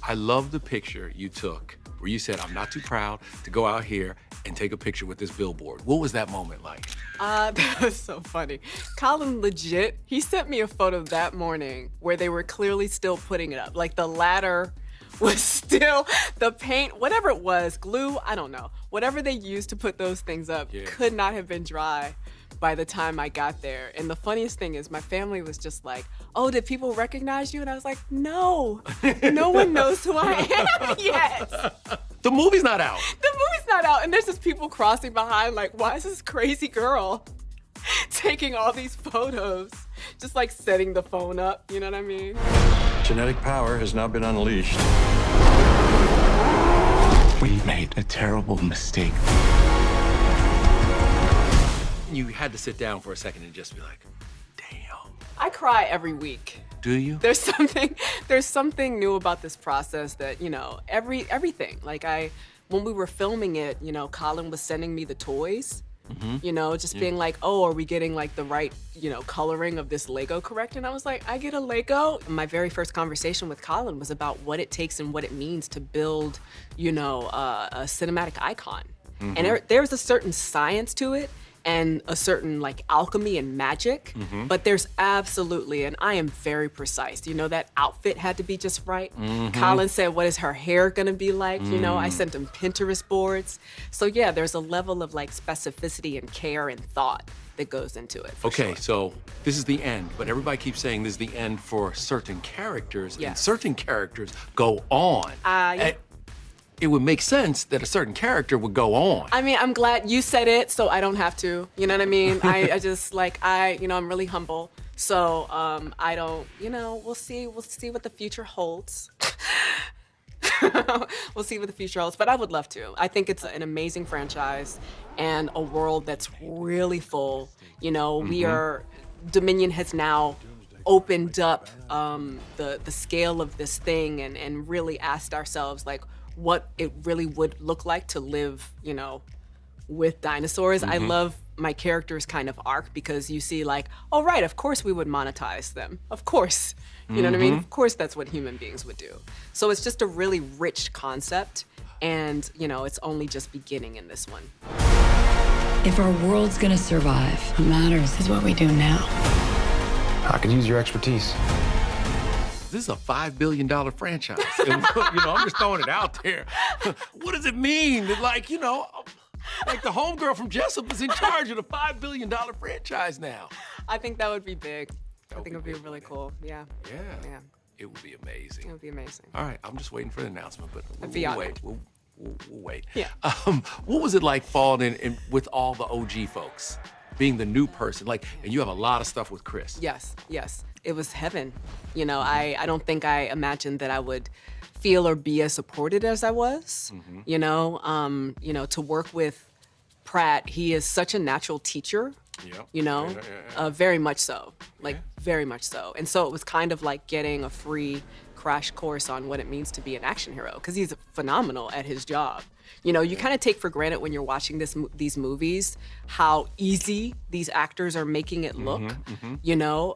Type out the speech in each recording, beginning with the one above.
I love the picture you took where you said, I'm not too proud to go out here and take a picture with this billboard. What was that moment like? That was so funny. Colin legit, he sent me a photo that morning where they were clearly still putting it up. Like the ladder was still, the paint, whatever it was, glue, I don't know. Whatever they used to put those things up could not have been dry by the time I got there. And the funniest thing is my family was just like, oh, did people recognize you? And I was like, no, no one knows who I am yet. The movie's not out. The movie's not out. And there's just people crossing behind like, why is this crazy girl taking all these photos? Just like setting the phone up, you know what I mean? Genetic power has now been unleashed. We made a terrible mistake. You had to sit down for a second and just be like, damn. I cry every week. Do you? There's something new about this process that, you know, everything. Like when we were filming it, you know, Colin was sending me the toys, you know, just being like, oh, are we getting like the right, you know, coloring of this Lego correct? And I was like, I get a Lego? My very first conversation with Colin was about what it takes and what it means to build, you know, a cinematic icon. And there's a certain science to it and a certain like alchemy and magic, but there's absolutely, and I am very precise. You know, that outfit had to be just right. Colin said, what is her hair gonna be like? You know, I sent him Pinterest boards. So yeah, there's a level of like specificity and care and thought that goes into it. Okay, sure. so this is the end, but everybody keeps saying this is the end for certain characters, and certain characters go on. It would make sense that a certain character would go on. I mean, I'm glad you said it, so I don't have to. You know what I mean? I just like, you know, I'm really humble. So I don't, you know, we'll see what the future holds. We'll see what the future holds, but I would love to. I think it's an amazing franchise and a world that's really full. You know, Dominion has now opened up the scale of this thing and really asked ourselves, like, what it really would look like to live, you know, with dinosaurs. I love my character's kind of arc because you see like, oh right, of course we would monetize them. Of course, you know what I mean? Of course that's what human beings would do. So it's just a really rich concept and, you know, it's only just beginning in this one. If our world's gonna survive, what matters is what we do now. I could use your expertise. This is a $5 billion franchise. And, you know, I'm just throwing it out there. What does it mean? Like, you know, like the homegirl from Jessup is in charge of the $5 billion franchise now. I think that would be big. I think it would be really cool. Yeah. Yeah. It would be amazing. It would be amazing. All right, I'm just waiting for the announcement, but We'll wait. We'll wait. Yeah. What was it like falling in with all the OG folks? Being the new person, like, and you have a lot of stuff with Chris. Yes. It was heaven. You know, I don't think I imagined that I would feel or be as supported as I was. You know, to work with Pratt, he is such a natural teacher. You know, very much so. Like, very much so. And so it was kind of like getting a free crash course on what it means to be an action hero, because he's phenomenal at his job. You know, you kind of take for granted when you're watching these movies how easy these actors are making it look, you know,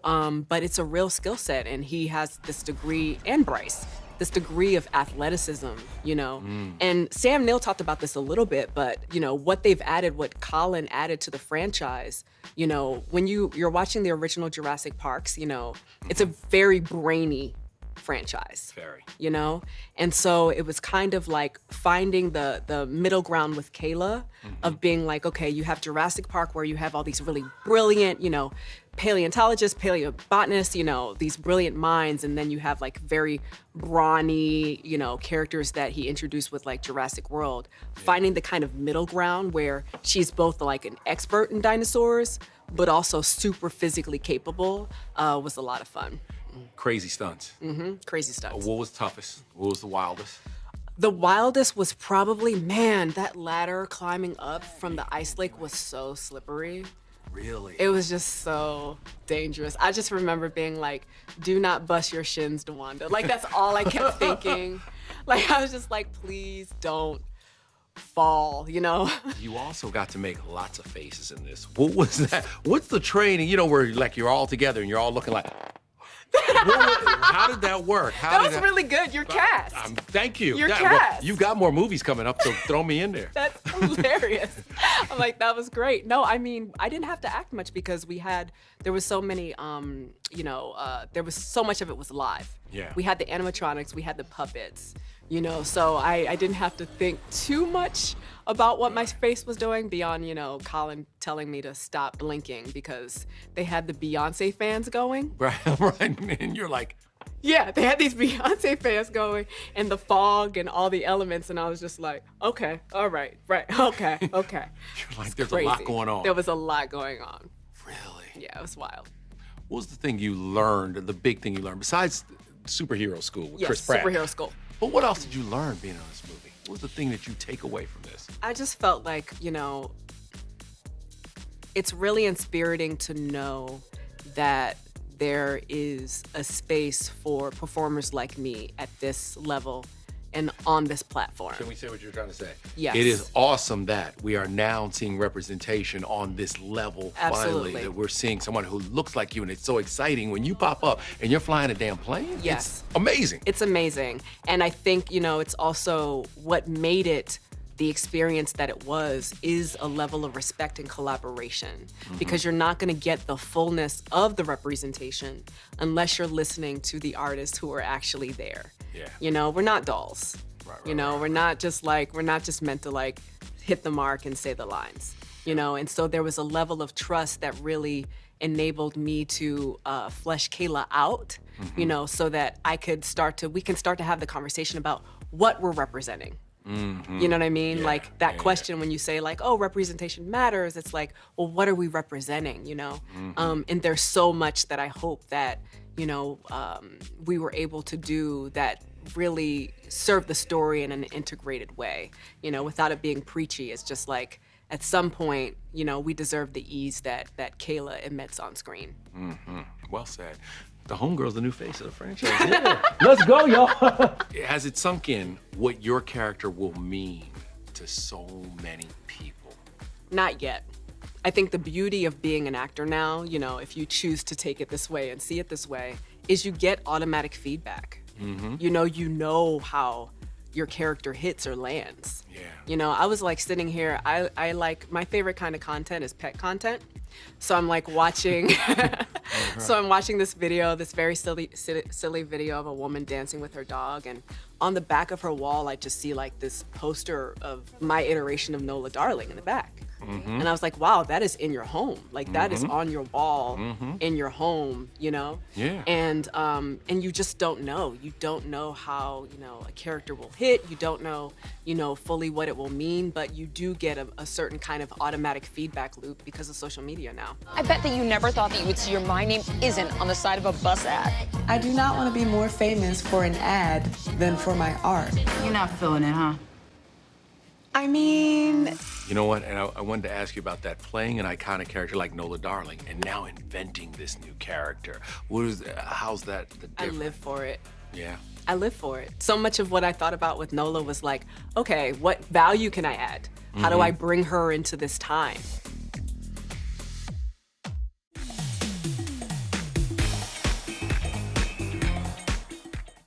but it's a real skill set, and he has this degree, and Bryce, this degree of athleticism, you know. And Sam Neill talked about this a little bit, but, you know, what they've added, what Colin added to the franchise, you know, when you're watching the original Jurassic Parks, you know, it's a very brainy franchise. Very. You know? And so it was kind of like finding the middle ground with Kayla of being like, okay, you have Jurassic Park where you have all these really brilliant, you know, paleontologists, paleobotanists, you know, these brilliant minds, and then you have like very brawny, you know, characters that he introduced with like Jurassic World. Finding the kind of middle ground where she's both like an expert in dinosaurs, but also super physically capable was a lot of fun. Crazy stunts. Crazy stunts. What was toughest? What was the wildest? The wildest was probably, man, that ladder climbing up from the ice lake was so slippery. Really? It was just so dangerous. I just remember being like, do not bust your shins, DeWanda. Like, that's all I kept thinking. Like, I was just like, please don't fall, you know? You also got to make lots of faces in this. What was that? What's the training, you know, where like you're all together and you're all looking like... How did that work? That was really good. You're cast. Thank you. You're Well, cast. you've got more movies coming up, so throw me in there. That's hilarious. I'm like, that was great. No, I mean, I didn't have to act much because there was so many, there was so much of it was live. Yeah. We had the animatronics, we had the puppets, so I didn't have to think too much about what my face was doing beyond, Colin telling me to stop blinking because they had the Beyonce fans going. Right, and you're like, Yeah, they had these Beyonce fans going and the fog and all the elements, and I was just like, okay, all right, okay. you're like, there's Crazy. a lot going on. There was a lot going on. Really? Yeah, it was wild. What was the thing you learned, the big thing you learned, besides superhero school with Yes, Chris Pratt? superhero school. But what else did you learn being on this movie? What was the thing that you take away from this? I just felt like, it's really inspiriting to know that there is a space for performers like me at this level and on this platform. Can we say what you're trying to say? Yes. It is awesome that we are now seeing representation on this level Absolutely. finally. That we're seeing someone who looks like you, and it's so exciting when you pop up and you're flying a damn plane. Yes. It's amazing. It's amazing. And I think, it's also what made it the experience that it was is a level of respect and collaboration because you're not going to get the fullness of the representation unless you're listening to the artists who are actually there. Yeah. We're not dolls. We're not just meant to hit the mark and say the lines. And so there was a level of trust that really enabled me to flesh Kayla out, so that we can start to have the conversation about what we're representing. You know what I mean? Yeah, Question when you say oh, representation matters, it's like, well, what are we representing, And there's so much that I hope that, we were able to do that really serve the story in an integrated way, without it being preachy. It's just like, at some point, we deserve the ease that Kayla emits on screen. Well said. The homegirl's the new face of the franchise. Yeah. Let's go, y'all. Has it sunk in what your character will mean to so many people? Not yet. I think the beauty of being an actor now, if you choose to take it this way and see it this way, is you get automatic feedback. You know how your character hits or lands. Yeah. I was sitting here, I like, my favorite kind of content is pet content. So I'm watching, I'm watching this video, this very silly video of a woman dancing with her dog, and on the back of her wall, I just see this poster of my iteration of Nola Darling in the back. And I was like, wow, that is in your home. That is on your wall in your home, Yeah. And you just don't know. You don't know how, a character will hit. You don't know, fully what it will mean, but you do get a certain kind of automatic feedback loop because of social media now. I bet that you never thought that you would see your My Name Isn't on the side of a bus ad. I do not want to be more famous for an ad than for my art. You're not feeling it, huh? I mean... You know what? And I wanted to ask you about that. Playing an iconic character like Nola Darling and now inventing this new character. How's that the difference? I live for it. Yeah. I live for it. So much of what I thought about with Nola was okay, what value can I add? How do I bring her into this time?